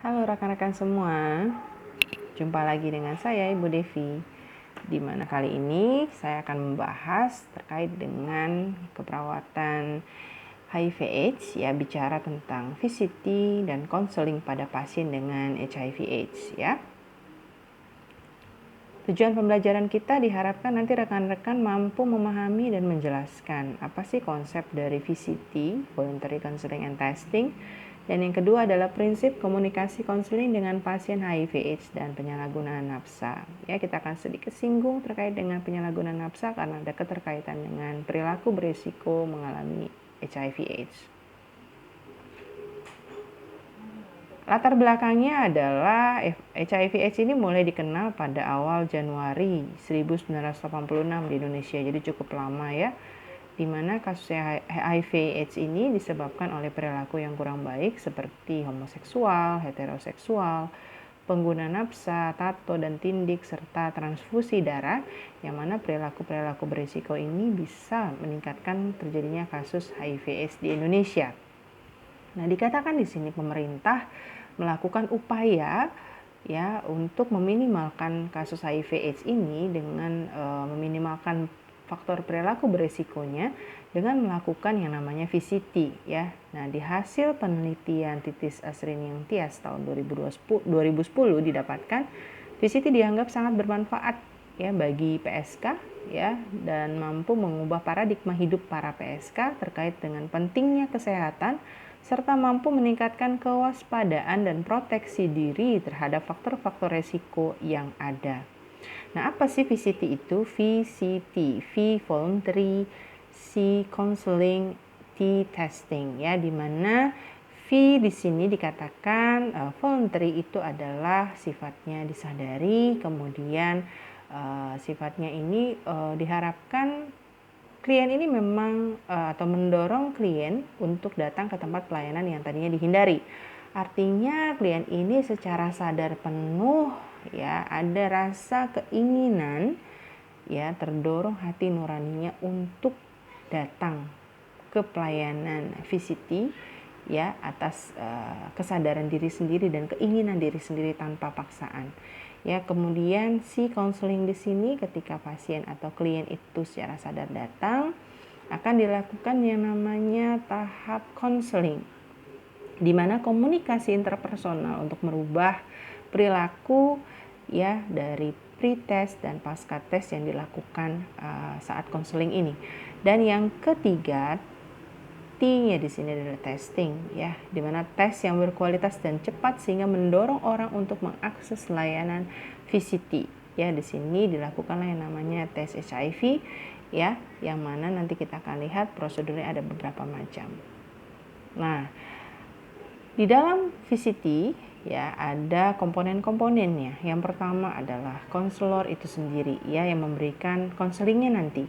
Halo rekan-rekan semua, jumpa lagi dengan saya Ibu Devi. Di mana kali ini saya akan membahas terkait dengan keperawatan HIV/AIDS, ya, bicara tentang VCT dan konseling pada pasien dengan HIV/AIDS, ya. Tujuan pembelajaran kita diharapkan nanti rekan-rekan mampu memahami dan menjelaskan apa sih konsep dari VCT, Voluntary Counseling and Testing, dan yang kedua adalah prinsip komunikasi konseling dengan pasien HIV/AIDS dan penyalahgunaan nafsa. Ya, kita akan sedikit singgung terkait dengan penyalahgunaan nafsa karena ada keterkaitan dengan perilaku berisiko mengalami HIV/AIDS. Latar belakangnya adalah HIV/AIDS ini mulai dikenal pada awal Januari 1986 di Indonesia, jadi cukup lama ya, di mana kasus HIV/AIDS ini disebabkan oleh perilaku yang kurang baik seperti homoseksual, heteroseksual, pengguna nafsa, tato dan tindik, serta transfusi darah, yang mana perilaku-perilaku berisiko ini bisa meningkatkan terjadinya kasus HIV/AIDS di Indonesia. Nah, dikatakan di sini pemerintah melakukan upaya ya untuk meminimalkan kasus HIV/AIDS ini dengan meminimalkan faktor perilaku beresikonya dengan melakukan yang namanya VCT ya. Nah, di hasil penelitian Titis Asriniang Tias tahun 2010 didapatkan VCT dianggap sangat bermanfaat ya bagi PSK ya, dan mampu mengubah paradigma hidup para PSK terkait dengan pentingnya kesehatan serta mampu meningkatkan kewaspadaan dan proteksi diri terhadap faktor-faktor resiko yang ada. Nah, apa sih VCT itu? VCT, V voluntary, C counseling, T testing ya, di mana V di sini dikatakan voluntary itu adalah sifatnya disadari, kemudian sifatnya ini diharapkan klien ini memang atau mendorong klien untuk datang ke tempat pelayanan yang tadinya dihindari. Artinya klien ini secara sadar penuh ya, ada rasa keinginan ya, terdorong hati nuraninya untuk datang ke pelayanan VCT ya, atas kesadaran diri sendiri dan keinginan diri sendiri tanpa paksaan. Ya, kemudian si konseling di sini ketika pasien atau klien itu secara sadar datang akan dilakukan yang namanya tahap konseling, di mana komunikasi interpersonal untuk merubah perilaku ya dari pre-test dan pasca tes yang dilakukan saat konseling ini. Dan yang ketiga, T-nya di sini adalah testing ya, di mana tes yang berkualitas dan cepat sehingga mendorong orang untuk mengakses layanan VCT. Ya, di sini dilakukanlah yang namanya tes HIV ya, yang mana nanti kita akan lihat prosedurnya ada beberapa macam. Nah, di dalam VCT ya ada komponen-komponennya. Yang pertama adalah konselor itu sendiri ya, yang memberikan konselingnya nanti.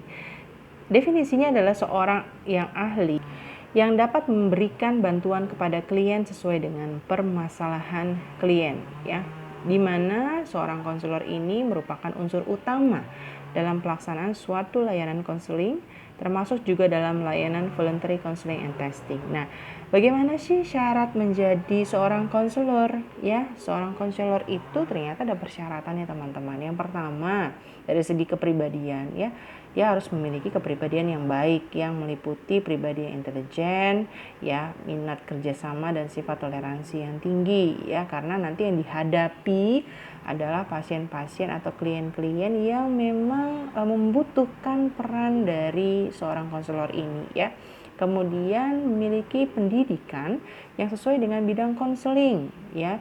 Definisinya adalah seorang yang ahli yang dapat memberikan bantuan kepada klien sesuai dengan permasalahan klien ya, di mana seorang konselor ini merupakan unsur utama dalam pelaksanaan suatu layanan konseling, termasuk juga dalam layanan voluntary counseling and testing. Nah, bagaimana sih syarat menjadi seorang konselor ya? Seorang konselor itu ternyata ada persyaratannya teman-teman. Yang pertama, dari segi kepribadian ya, dia harus memiliki kepribadian yang baik yang meliputi pribadi yang intelijen ya, minat kerjasama dan sifat toleransi yang tinggi ya, karena nanti yang dihadapi adalah pasien-pasien atau klien-klien yang memang membutuhkan peran dari seorang konselor ini ya. Kemudian memiliki pendidikan yang sesuai dengan bidang konseling ya.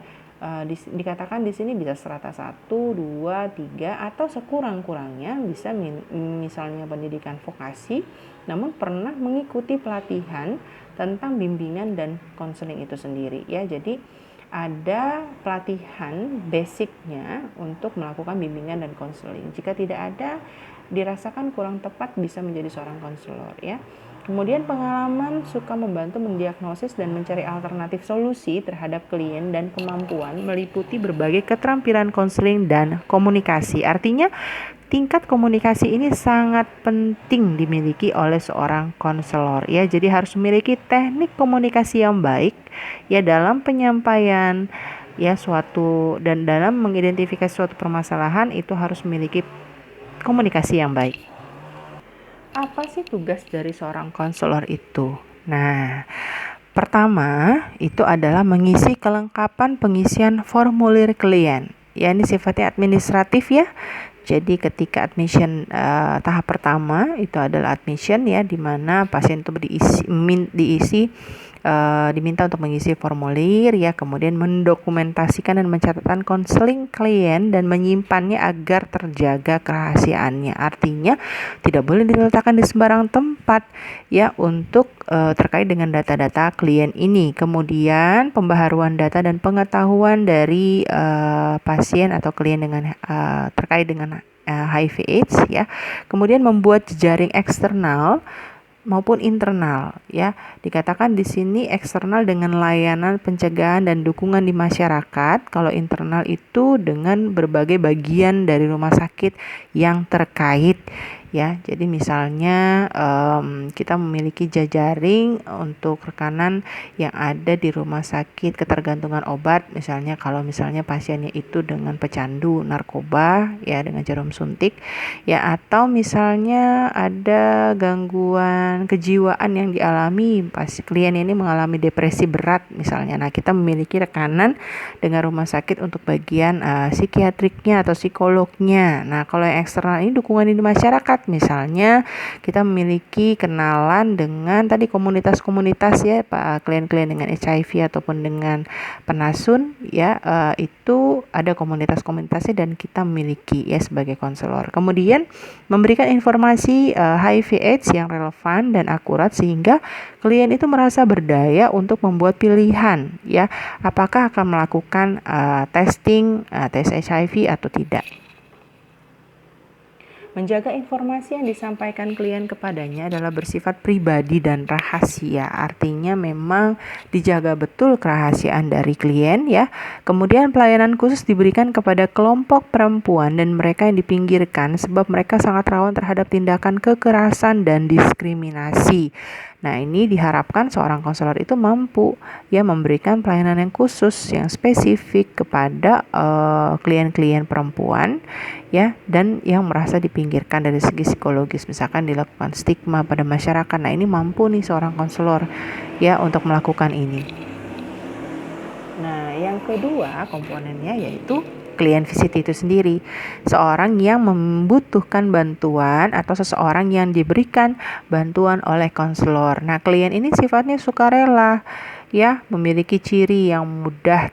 Dikatakan di sini bisa strata 1, 2, 3 atau sekurang-kurangnya bisa misalnya pendidikan vokasi namun pernah mengikuti pelatihan tentang bimbingan dan konseling itu sendiri ya. Jadi ada pelatihan basicnya untuk melakukan bimbingan dan konseling. Jika tidak ada, dirasakan kurang tepat bisa menjadi seorang konselor ya. Kemudian pengalaman suka membantu mendiagnosis dan mencari alternatif solusi terhadap klien dan kemampuan meliputi berbagai keterampilan konseling dan komunikasi. Artinya tingkat komunikasi ini sangat penting dimiliki oleh seorang konselor ya. Jadi harus memiliki teknik komunikasi yang baik ya dalam penyampaian ya suatu, dan dalam mengidentifikasi suatu permasalahan itu harus memiliki komunikasi yang baik. Apa sih tugas dari seorang konselor itu? Nah, pertama itu adalah mengisi kelengkapan pengisian formulir klien. Ya, ini sifatnya administratif ya. Jadi ketika admission tahap pertama itu adalah admission ya, di mana pasien itu diminta untuk mengisi formulir ya, kemudian mendokumentasikan dan mencatatkan konseling klien dan menyimpannya agar terjaga kerahasiaannya. Artinya tidak boleh diletakkan di sembarang tempat ya untuk terkait dengan data-data klien ini. Kemudian pembaharuan data dan pengetahuan dari pasien atau klien dengan terkait dengan HIV/AIDS ya. Kemudian membuat jejaring eksternal maupun internal ya. Dikatakan di sini eksternal dengan layanan pencegahan dan dukungan di masyarakat, kalau internal itu dengan berbagai bagian dari rumah sakit yang terkait ya. Jadi misalnya kita memiliki jejaring untuk rekanan yang ada di rumah sakit ketergantungan obat, misalnya kalau misalnya pasiennya itu dengan pecandu narkoba ya, dengan jarum suntik ya, atau misalnya ada gangguan kejiwaan yang dialami, klien ini mengalami depresi berat misalnya. Nah, kita memiliki rekanan dengan rumah sakit untuk bagian psikiatriknya atau psikolognya. Nah, kalau yang eksternal ini dukungan di masyarakat, misalnya kita memiliki kenalan dengan tadi komunitas-komunitas ya, klien-klien dengan HIV ataupun dengan penasun ya, itu ada komunitas-komunitasnya dan kita memiliki ya sebagai konselor. Kemudian memberikan informasi HIV/AIDS yang relevan dan akurat sehingga klien itu merasa berdaya untuk membuat pilihan ya, apakah akan melakukan tes HIV atau tidak. Menjaga informasi yang disampaikan klien kepadanya adalah bersifat pribadi dan rahasia. Artinya memang dijaga betul kerahasiaan dari klien ya. Kemudian pelayanan khusus diberikan kepada kelompok perempuan dan mereka yang dipinggirkan sebab mereka sangat rawan terhadap tindakan kekerasan dan diskriminasi. Nah, ini diharapkan seorang konselor itu mampu ya memberikan pelayanan yang khusus, yang spesifik kepada klien-klien perempuan ya, dan yang merasa dipinggirkan dari segi psikologis, misalkan dilakukan stigma pada masyarakat. Nah, ini mampu nih seorang konselor ya untuk melakukan ini. Nah, yang kedua komponennya yaitu klien visit itu sendiri, seorang yang membutuhkan bantuan atau seseorang yang diberikan bantuan oleh konselor. Nah, klien ini sifatnya sukarela ya, memiliki ciri yang mudah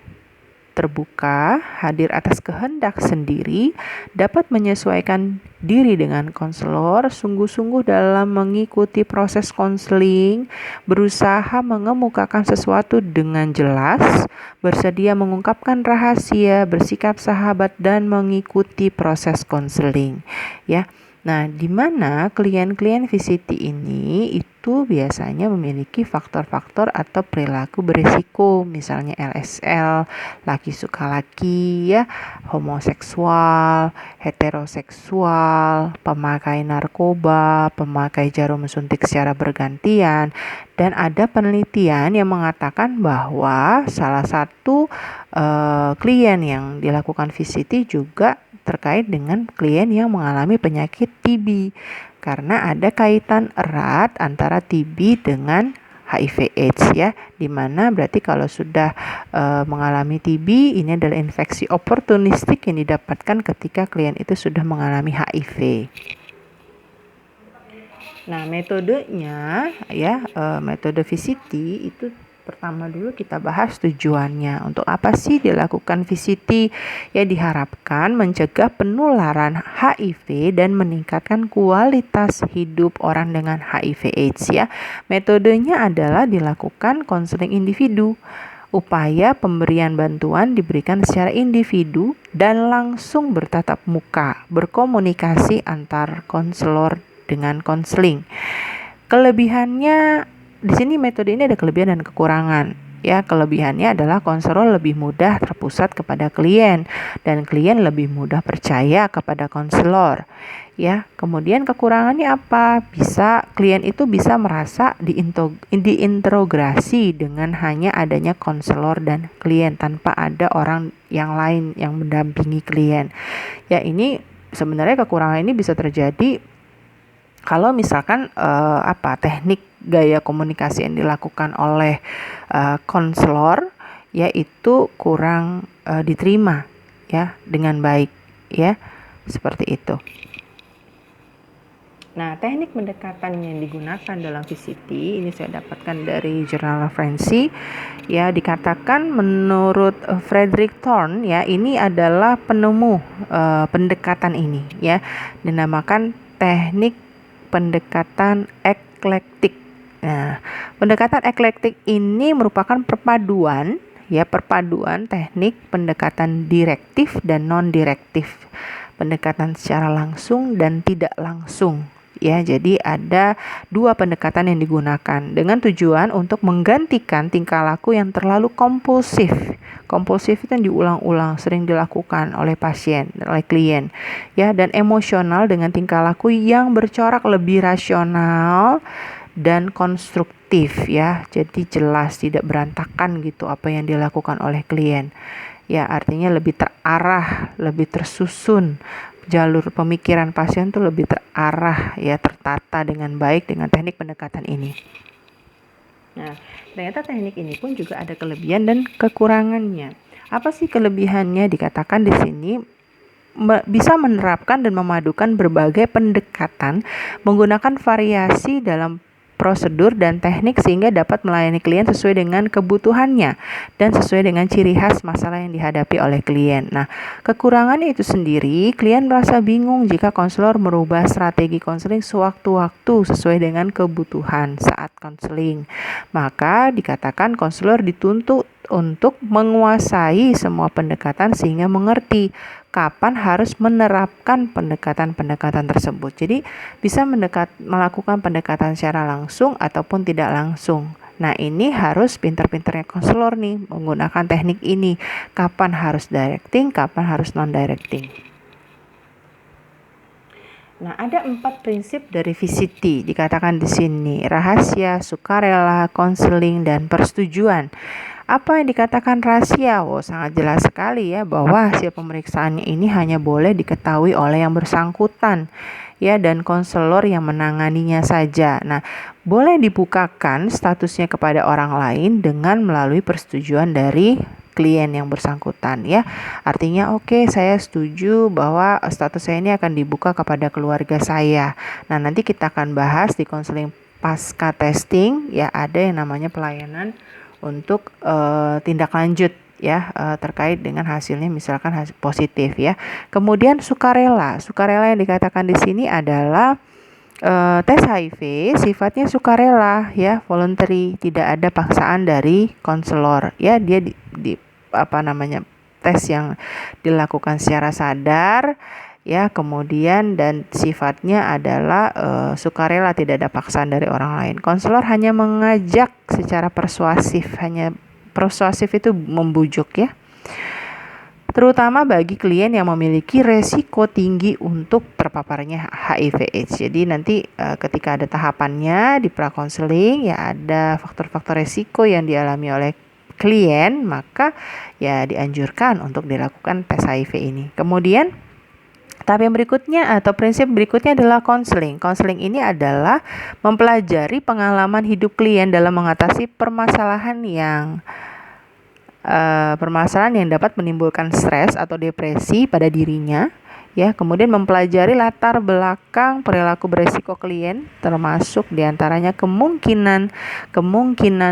terbuka, hadir atas kehendak sendiri, dapat menyesuaikan diri dengan konselor, sungguh-sungguh dalam mengikuti proses konseling, berusaha mengemukakan sesuatu dengan jelas, bersedia mengungkapkan rahasia, bersikap sahabat dan mengikuti proses konseling ya. Nah, di mana klien-klien VCT ini itu biasanya memiliki faktor-faktor atau perilaku berisiko, misalnya LSL, laki suka laki ya, homoseksual, heteroseksual, pemakai narkoba, pemakai jarum suntik secara bergantian, dan ada penelitian yang mengatakan bahwa salah satu klien yang dilakukan VCT juga terkait dengan klien yang mengalami penyakit TB, karena ada kaitan erat antara TB dengan HIV/AIDS ya, dimana berarti kalau sudah mengalami TB, ini adalah infeksi oportunistik yang didapatkan ketika klien itu sudah mengalami HIV. Nah, metodenya ya, metode VCT itu pertama dulu kita bahas tujuannya. Untuk apa sih dilakukan VCT? Ya, diharapkan mencegah penularan HIV dan meningkatkan kualitas hidup orang dengan HIV/AIDS ya. Metodenya adalah dilakukan konseling individu. Upaya pemberian bantuan diberikan secara individu dan langsung bertatap muka, berkomunikasi antar konselor dengan konseling. Kelebihannya di sini, metode ini ada kelebihan dan kekurangan. Ya, kelebihannya adalah konselor lebih mudah terpusat kepada klien dan klien lebih mudah percaya kepada konselor. Ya, kemudian kekurangannya apa? Klien itu bisa merasa diintegrasi dengan hanya adanya konselor dan klien tanpa ada orang yang lain yang mendampingi klien. Ya, ini sebenarnya kekurangan ini bisa terjadi kalau misalkan teknik gaya komunikasi yang dilakukan oleh konselor yaitu kurang diterima ya dengan baik ya, seperti itu. Nah, teknik pendekatan yang digunakan dalam VCT ini saya dapatkan dari jurnal referensi ya, dikatakan menurut Frederick Thorne ya, ini adalah penemu pendekatan ini ya, dinamakan teknik pendekatan eklektik. Nah, pendekatan eklektik ini merupakan perpaduan teknik pendekatan direktif dan non-direktif, pendekatan secara langsung dan tidak langsung. Ya, jadi ada dua pendekatan yang digunakan dengan tujuan untuk menggantikan tingkah laku yang terlalu kompulsif. Kompulsif itu yang diulang-ulang, sering dilakukan oleh pasien, oleh klien. Ya, dan emosional dengan tingkah laku yang bercorak lebih rasional dan konstruktif ya. Jadi jelas, tidak berantakan gitu apa yang dilakukan oleh klien. Ya, artinya lebih terarah, lebih tersusun. Jalur pemikiran pasien tuh lebih terarah ya, tertata dengan baik dengan teknik pendekatan ini. Nah, ternyata teknik ini pun juga ada kelebihan dan kekurangannya. Apa sih kelebihannya? Dikatakan di sini bisa menerapkan dan memadukan berbagai pendekatan menggunakan variasi dalam prosedur dan teknik sehingga dapat melayani klien sesuai dengan kebutuhannya dan sesuai dengan ciri khas masalah yang dihadapi oleh klien. Nah, kekurangannya itu sendiri, klien merasa bingung jika konselor merubah strategi konseling sewaktu-waktu sesuai dengan kebutuhan saat konseling. Maka dikatakan konselor dituntut untuk menguasai semua pendekatan sehingga mengerti kapan harus menerapkan pendekatan-pendekatan tersebut. Jadi bisa melakukan pendekatan secara langsung ataupun tidak langsung. Nah, ini harus pintar-pintarnya konselor nih menggunakan teknik ini. Kapan harus directing, kapan harus non-directing. Nah, ada 4 prinsip dari VCT dikatakan di sini: rahasia, sukarela, konseling, dan persetujuan. Apa yang dikatakan rahasia? Sangat jelas sekali ya bahwa hasil pemeriksaannya ini hanya boleh diketahui oleh yang bersangkutan ya, dan konselor yang menanganinya saja. Nah, boleh dibukakan statusnya kepada orang lain dengan melalui persetujuan dari klien yang bersangkutan ya. Artinya oke, saya setuju bahwa status saya ini akan dibuka kepada keluarga saya. Nah, nanti kita akan bahas di konseling pasca testing ya, ada yang namanya pelayanan untuk tindak lanjut ya, terkait dengan hasilnya misalkan hasil positif ya. Kemudian sukarela yang dikatakan di sini adalah tes HIV sifatnya sukarela ya, voluntary, tidak ada paksaan dari konselor ya. Dia tes yang dilakukan secara sadar ya, kemudian dan sifatnya adalah sukarela, tidak ada paksaan dari orang lain. Konselor hanya mengajak secara persuasif, itu membujuk ya, terutama bagi klien yang memiliki resiko tinggi untuk terpaparnya HIV/AIDS. Jadi nanti ketika ada tahapannya di prakonseling ya, ada faktor-faktor resiko yang dialami oleh klien, maka ya dianjurkan untuk dilakukan tes HIV ini. Kemudian tahap yang berikutnya atau prinsip berikutnya adalah konseling. Konseling ini adalah mempelajari pengalaman hidup klien dalam mengatasi permasalahan yang dapat menimbulkan stres atau depresi pada dirinya. Ya, kemudian mempelajari latar belakang perilaku beresiko klien, termasuk diantaranya kemungkinan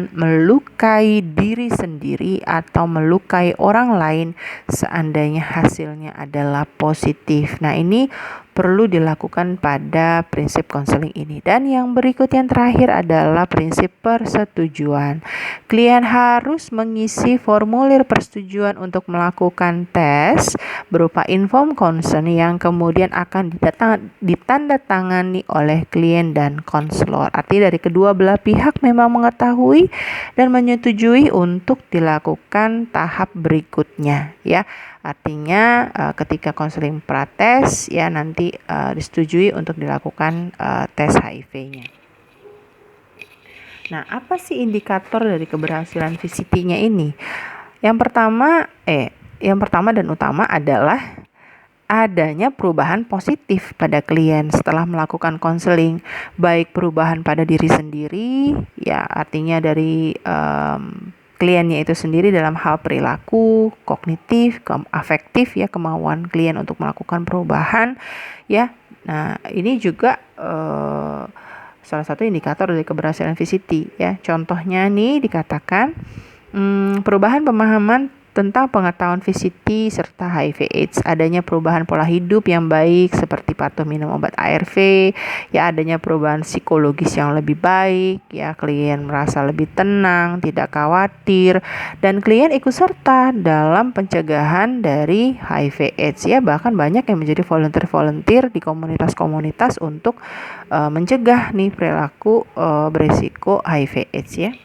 melukai diri sendiri atau melukai orang lain seandainya hasilnya adalah positif. Nah, ini perlu dilakukan pada prinsip konseling ini. Dan yang berikut yang terakhir adalah prinsip persetujuan. Klien harus mengisi formulir persetujuan untuk melakukan tes berupa informed consent yang kemudian akan ditandatangani oleh klien dan konselor. Artinya dari kedua belah pihak memang mengetahui dan menyetujui untuk dilakukan tahap berikutnya, ya. Artinya ketika konseling prates ya nanti disetujui untuk dilakukan tes HIV-nya. Nah, apa sih indikator dari keberhasilan VCT-nya ini? Yang pertama dan utama adalah adanya perubahan positif pada klien setelah melakukan konseling, baik perubahan pada diri sendiri, ya artinya dari kliennya itu sendiri dalam hal perilaku, kognitif, afektif, ya kemauan klien untuk melakukan perubahan, ya. Nah, ini juga salah satu indikator dari keberhasilan VCT, ya. Contohnya nih dikatakan perubahan pemahaman tentang pengetahuan VCT serta HIV/AIDS, adanya perubahan pola hidup yang baik seperti patuh minum obat ARV, ya adanya perubahan psikologis yang lebih baik, ya klien merasa lebih tenang, tidak khawatir, dan klien ikut serta dalam pencegahan dari HIV/AIDS, ya bahkan banyak yang menjadi volunteer di komunitas-komunitas untuk mencegah nih perilaku berisiko HIV/AIDS, ya.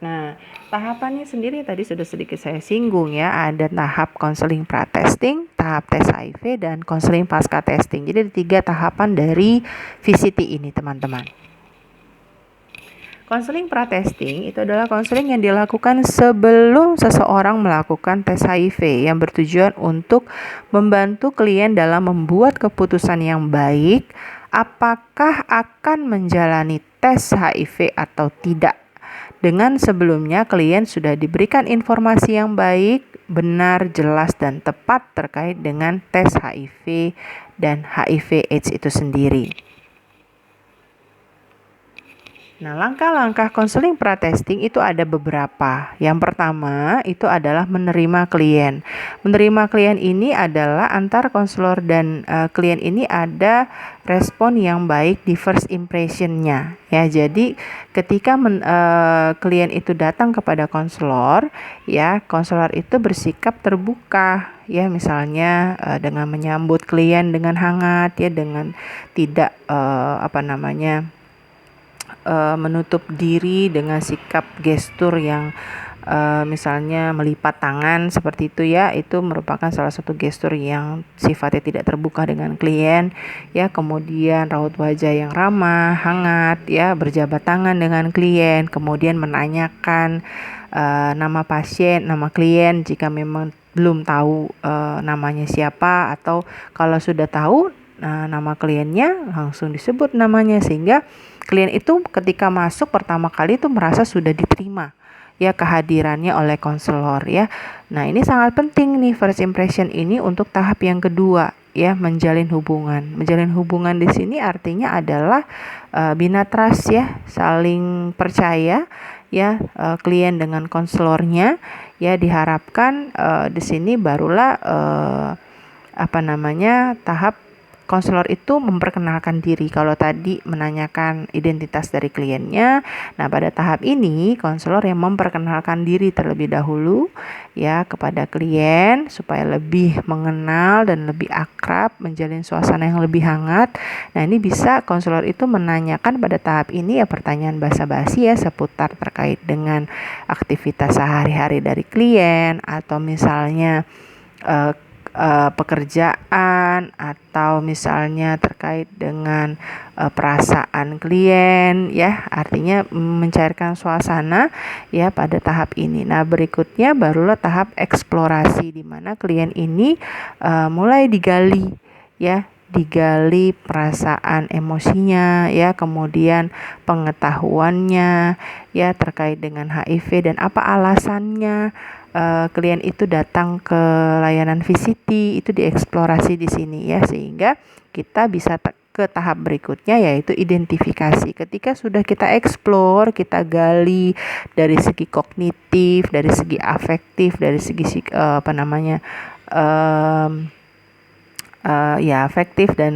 Nah, tahapannya sendiri tadi sudah sedikit saya singgung, ya. Ada tahap konseling pra-testing, tahap tes HIV, dan konseling pasca testing. Jadi ada 3 tahapan dari VCT ini, teman-teman. Konseling pra-testing itu adalah konseling yang dilakukan sebelum seseorang melakukan tes HIV yang bertujuan untuk membantu klien dalam membuat keputusan yang baik apakah akan menjalani tes HIV atau tidak. Dengan sebelumnya klien sudah diberikan informasi yang baik, benar, jelas, dan tepat terkait dengan tes HIV dan HIV/AIDS itu sendiri. Nah, langkah-langkah konseling pra-testing itu ada beberapa. Yang pertama itu adalah menerima klien. Menerima klien ini adalah antar konselor dan klien ini ada respon yang baik di first impression-nya. Ya, jadi ketika klien itu datang kepada konselor, ya konselor itu bersikap terbuka, ya misalnya dengan menyambut klien dengan hangat, ya dengan tidak menutup diri dengan sikap gestur yang misalnya melipat tangan seperti itu, ya itu merupakan salah satu gestur yang sifatnya tidak terbuka dengan klien, ya. Kemudian raut wajah yang ramah, hangat, ya berjabat tangan dengan klien, kemudian menanyakan nama pasien, nama klien jika memang belum tahu namanya siapa, atau kalau sudah tahu nama kliennya langsung disebut namanya, sehingga klien itu ketika masuk pertama kali itu merasa sudah diterima, ya kehadirannya oleh konselor, ya. Nah, ini sangat penting nih first impression ini untuk tahap yang kedua, ya menjalin hubungan. Menjalin hubungan di sini artinya adalah bina trust, ya saling percaya, ya klien dengan konselornya, ya diharapkan di sini barulah tahap konselor itu memperkenalkan diri. Kalau tadi menanyakan identitas dari kliennya, nah pada tahap ini konselor yang memperkenalkan diri terlebih dahulu, ya kepada klien supaya lebih mengenal dan lebih akrab, menjalin suasana yang lebih hangat. Nah, ini bisa konselor itu menanyakan pada tahap ini ya pertanyaan basa-basi, ya seputar terkait dengan aktivitas sehari-hari dari klien, atau misalnya pekerjaan, atau misalnya terkait dengan perasaan klien, ya artinya mencairkan suasana, ya pada tahap ini. Nah, berikutnya barulah tahap eksplorasi, di mana klien ini mulai digali, ya digali perasaan emosinya, ya kemudian pengetahuannya, ya terkait dengan HIV dan apa alasannya klien itu datang ke layanan VCT, itu dieksplorasi di sini, ya sehingga kita bisa ke tahap berikutnya, yaitu identifikasi. Ketika sudah kita eksplor, kita gali dari segi kognitif, dari segi afektif, dari segi ya afektif dan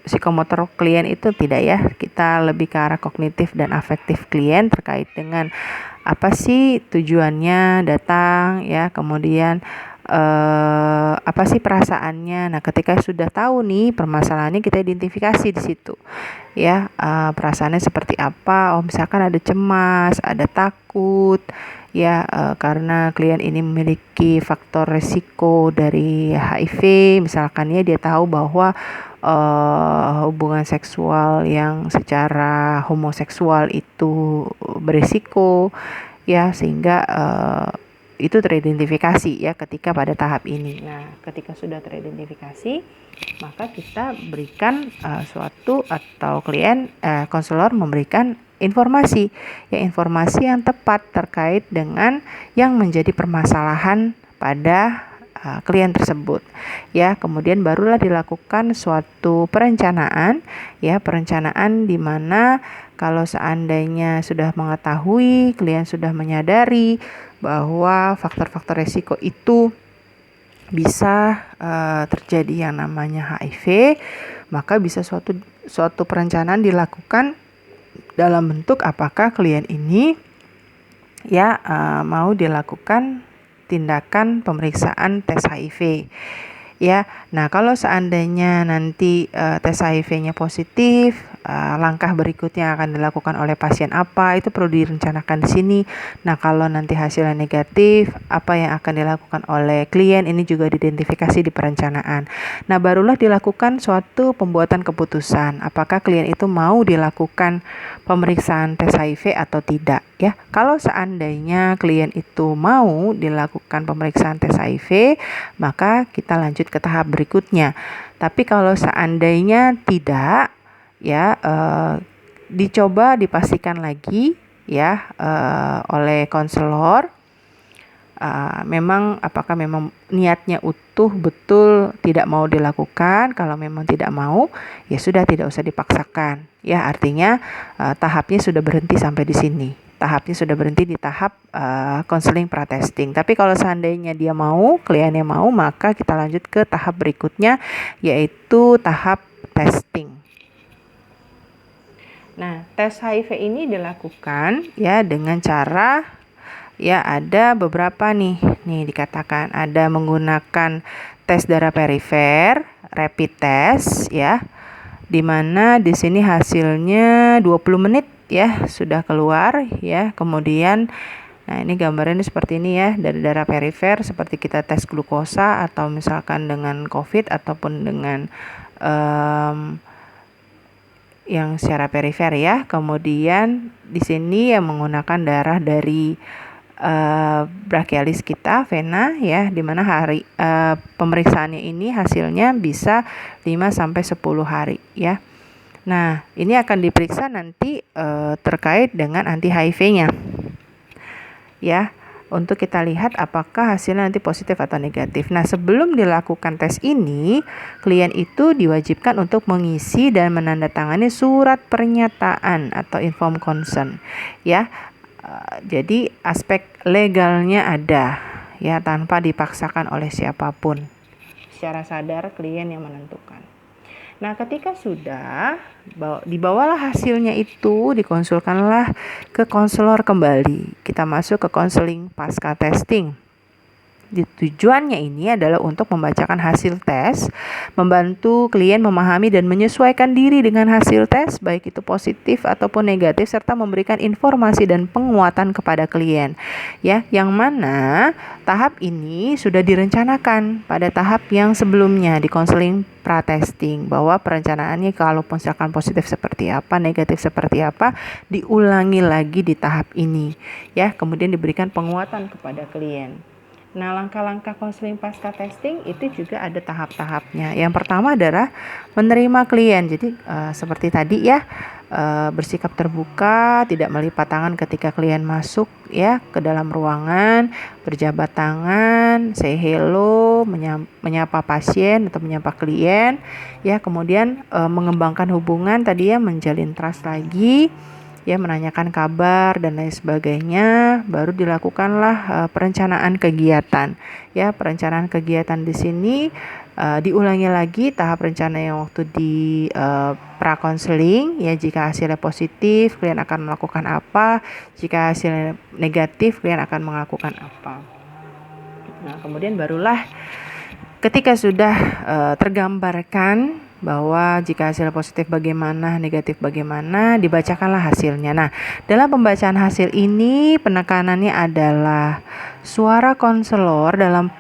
psikomotor klien itu tidak ya. Kita lebih ke arah kognitif dan afektif klien terkait dengan apa sih tujuannya datang ya, kemudian apa sih perasaannya. Nah, ketika sudah tahu nih permasalahannya, kita identifikasi di situ ya, perasaannya seperti apa. Oh, misalkan ada cemas, ada takut ya, karena klien ini memiliki faktor resiko dari HIV, misalkan ya, dia tahu bahwa hubungan seksual yang secara homoseksual itu berisiko ya, sehingga itu teridentifikasi ya ketika pada tahap ini. Nah, ketika sudah teridentifikasi, maka kita berikan suatu atau klien konselor memberikan informasi yang tepat terkait dengan yang menjadi permasalahan pada klien tersebut ya. Kemudian barulah dilakukan suatu perencanaan di mana kalau seandainya sudah mengetahui, klien sudah menyadari bahwa faktor-faktor resiko itu bisa terjadi yang namanya HIV, maka bisa suatu perencanaan dilakukan dalam bentuk apakah klien ini ya mau dilakukan tindakan pemeriksaan tes HIV ya. Nah, kalau seandainya nanti tes HIV-nya positif, langkah berikutnya akan dilakukan oleh pasien apa, itu perlu direncanakan di sini. Nah, kalau nanti hasilnya negatif, apa yang akan dilakukan oleh klien ini juga diidentifikasi di perencanaan. Nah, barulah dilakukan suatu pembuatan keputusan apakah klien itu mau dilakukan pemeriksaan tes HIV atau tidak ya. Kalau seandainya klien itu mau dilakukan pemeriksaan tes HIV, maka kita lanjut ke tahap berikutnya. Tapi kalau seandainya tidak ya, dicoba dipastikan lagi ya oleh konselor, memang apakah memang niatnya utuh betul tidak mau dilakukan. Kalau memang tidak mau, ya sudah, tidak usah dipaksakan ya. Artinya tahapnya sudah berhenti sampai di sini. Tahapnya sudah berhenti di tahap konseling pra-testing. Tapi kalau seandainya dia mau, kliennya mau, maka kita lanjut ke tahap berikutnya, yaitu tahap testing. Nah, tes HIV ini dilakukan ya dengan cara ya, ada beberapa nih dikatakan ada menggunakan tes darah perifer, rapid test ya, dimana di sini hasilnya 20 menit ya sudah keluar ya. Kemudian nah, ini gambarnya seperti ini ya, dari darah perifer seperti kita tes glukosa atau misalkan dengan COVID ataupun dengan yang secara perifer ya. Kemudian di sini yang menggunakan darah dari brachialis kita, vena ya, di mana hari pemeriksaannya ini hasilnya bisa 5-10 hari ya. Nah, ini akan diperiksa nanti terkait dengan anti HIV-nya ya, untuk kita lihat apakah hasilnya nanti positif atau negatif. Nah, sebelum dilakukan tes ini, klien itu diwajibkan untuk mengisi dan menandatangani surat pernyataan atau informed consent ya. Jadi aspek legalnya ada ya, tanpa dipaksakan oleh siapapun. Secara sadar klien yang menentukan. Nah, ketika sudah dibawalah hasilnya itu, dikonsulkanlah ke konselor kembali. Kita masuk ke konseling pasca testing. Tujuannya ini adalah untuk membacakan hasil tes, membantu klien memahami dan menyesuaikan diri dengan hasil tes, baik itu positif ataupun negatif, serta memberikan informasi dan penguatan kepada klien. Ya, yang mana tahap ini sudah direncanakan pada tahap yang sebelumnya di konseling pra-testing, bahwa perencanaannya kalau misalkan positif seperti apa, negatif seperti apa, diulangi lagi di tahap ini. Ya, kemudian diberikan penguatan kepada klien. Nah, langkah-langkah konseling pasca testing itu juga ada tahap-tahapnya. Yang pertama adalah menerima klien. Jadi seperti tadi ya, bersikap terbuka, tidak melipat tangan ketika klien masuk ya ke dalam ruangan, berjabat tangan, say hello, menyapa pasien atau menyapa klien ya. Kemudian mengembangkan hubungan tadi ya, menjalin trust lagi ya, menanyakan kabar dan lain sebagainya. Baru dilakukanlah perencanaan kegiatan ya. Perencanaan kegiatan di sini diulangi lagi tahap rencana yang waktu di pra-konseling ya. Jika hasilnya positif, klien akan melakukan apa, jika hasilnya negatif, klien akan melakukan apa. Nah, kemudian barulah ketika sudah tergambarkan bahwa jika hasil positif bagaimana, negatif bagaimana, dibacakanlah hasilnya. Nah, dalam pembacaan hasil ini penekanannya adalah suara konselor dalam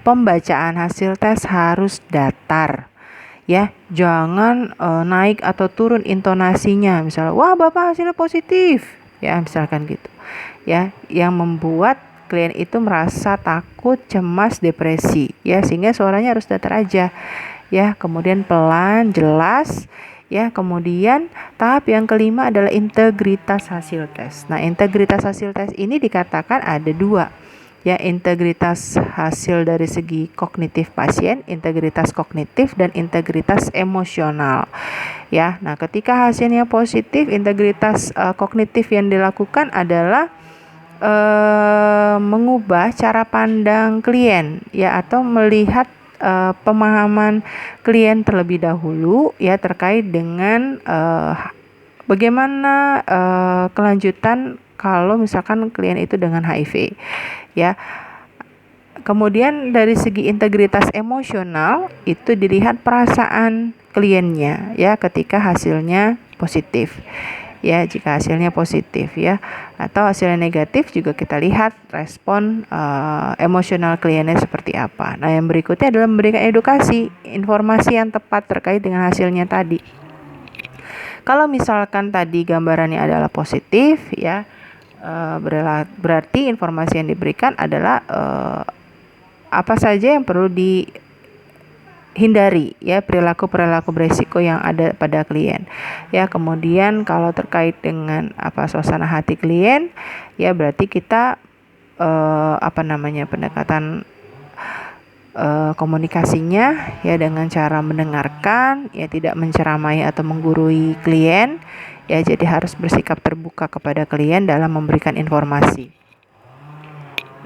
pembacaan hasil tes harus datar. Ya, jangan naik atau turun intonasinya. Misalnya, wah Bapak hasilnya positif. Ya, misalkan gitu. Ya, yang membuat klien itu merasa takut, cemas, depresi. Ya, sehingga suaranya harus datar aja. Ya, kemudian pelan, jelas. Ya, kemudian tahap yang kelima adalah integritas hasil tes. Nah, integritas hasil tes ini dikatakan ada dua. Ya, integritas hasil dari segi kognitif pasien, integritas kognitif dan integritas emosional. Ya, nah ketika hasilnya positif, integritas kognitif yang dilakukan adalah mengubah cara pandang klien ya, atau melihat pemahaman klien terlebih dahulu ya terkait dengan bagaimana kelanjutan kalau misalkan klien itu dengan HIV ya. Kemudian dari segi integritas emosional itu dilihat perasaan kliennya ya ketika hasilnya positif. Ya, jika hasilnya positif ya, atau hasilnya negatif juga kita lihat respon emosional kliennya seperti apa. Nah, yang berikutnya adalah memberikan edukasi, informasi yang tepat terkait dengan hasilnya tadi. Kalau misalkan tadi gambarannya adalah positif ya, berarti informasi yang diberikan adalah apa saja yang perlu hindari ya, perilaku-perilaku beresiko yang ada pada klien ya. Kemudian kalau terkait dengan suasana hati klien ya, berarti kita pendekatan komunikasinya ya dengan cara mendengarkan ya, tidak menceramai atau menggurui klien ya. Jadi harus bersikap terbuka kepada klien dalam memberikan informasi.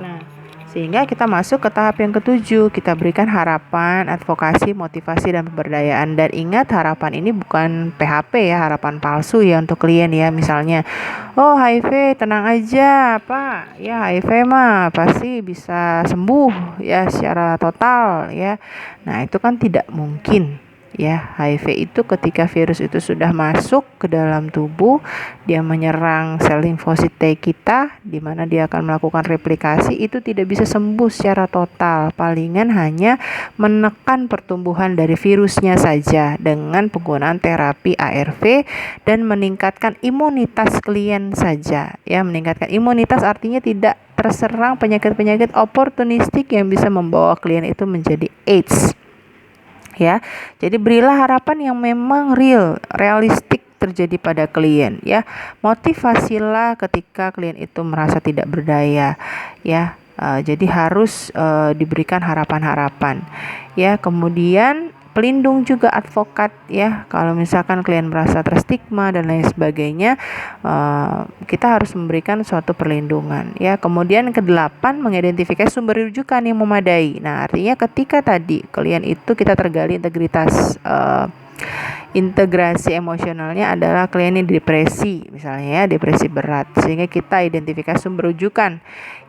Nah, sehingga kita masuk ke tahap yang ketujuh, kita berikan harapan, advokasi, motivasi, dan pemberdayaan. Dan ingat, harapan ini bukan PHP ya, harapan palsu ya untuk klien ya. Misalnya, oh HIV tenang aja Pak, ya HIV mah pasti bisa sembuh ya secara total ya. Nah, itu kan tidak mungkin. Ya, HIV itu ketika virus itu sudah masuk ke dalam tubuh, dia menyerang sel limfosit T kita, di mana dia akan melakukan replikasi, itu tidak bisa sembuh secara total. Palingan hanya menekan pertumbuhan dari virusnya saja dengan penggunaan terapi ARV dan meningkatkan imunitas klien saja. Ya, meningkatkan imunitas artinya tidak terserang penyakit-penyakit oportunistik yang bisa membawa klien itu menjadi AIDS. Ya, jadi berilah harapan yang memang realistik terjadi pada klien ya. Motivasilah ketika klien itu merasa tidak berdaya ya. Jadi harus diberikan harapan-harapan ya. Kemudian pelindung juga, advokat ya. Kalau misalkan klien merasa terstigma dan lain sebagainya, kita harus memberikan suatu perlindungan ya. Kemudian ke-8, mengidentifikasi sumber rujukan yang memadai. Nah, artinya ketika tadi klien itu kita tergali integrasi emosionalnya adalah kliennya depresi, misalnya ya, depresi berat, sehingga kita identifikasi sumber rujukan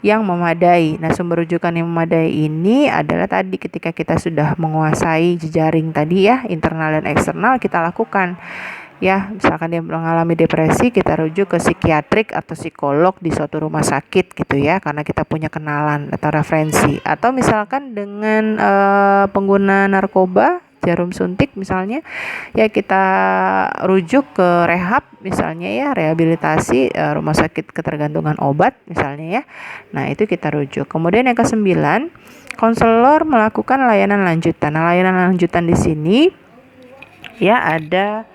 yang memadai. Nah, sumber rujukan yang memadai ini adalah tadi ketika kita sudah menguasai jejaring tadi ya, internal dan eksternal, kita lakukan ya. Misalkan dia mengalami depresi, kita rujuk ke psikiatrik atau psikolog di suatu rumah sakit gitu ya, karena kita punya kenalan atau referensi. Atau misalkan dengan pengguna narkoba, jarum suntik misalnya ya, kita rujuk ke rehab misalnya ya, rehabilitasi rumah sakit ketergantungan obat misalnya ya. Nah, itu kita rujuk. Kemudian yang ke-9, konselor melakukan layanan lanjutan. Nah, layanan lanjutan di sini ya ada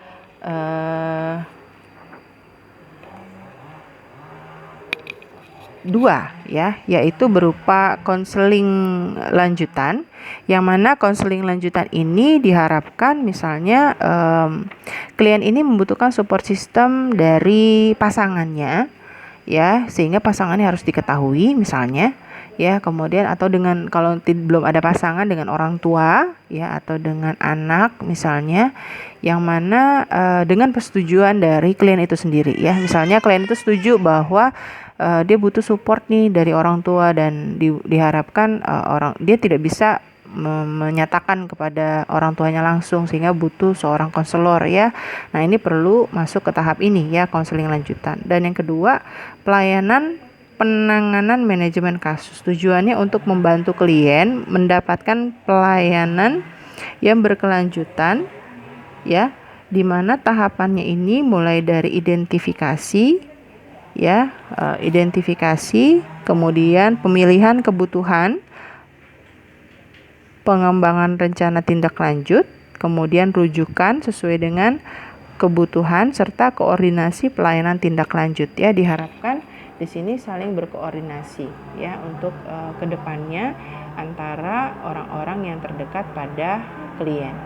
dua ya, yaitu berupa konseling lanjutan, yang mana konseling lanjutan ini diharapkan misalnya klien ini membutuhkan support system dari pasangannya ya, sehingga pasangannya harus diketahui misalnya ya, kemudian atau dengan kalau belum ada pasangan dengan orang tua ya, atau dengan anak misalnya, yang mana dengan persetujuan dari klien itu sendiri ya. Misalnya klien itu setuju bahwa dia butuh support nih dari orang tua, dan diharapkan dia tidak bisa menyatakan kepada orang tuanya langsung, sehingga butuh seorang konselor ya. Nah, ini perlu masuk ke tahap ini ya, konseling lanjutan. Dan yang kedua, pelayanan penanganan manajemen kasus. Tujuannya untuk membantu klien mendapatkan pelayanan yang berkelanjutan ya, di mana tahapannya ini mulai dari identifikasi ya, kemudian pemilihan kebutuhan, pengembangan rencana tindak lanjut, kemudian rujukan sesuai dengan kebutuhan, serta koordinasi pelayanan tindak lanjut ya. Diharapkan di sini saling berkoordinasi ya untuk kedepannya antara orang-orang yang terdekat pada klien.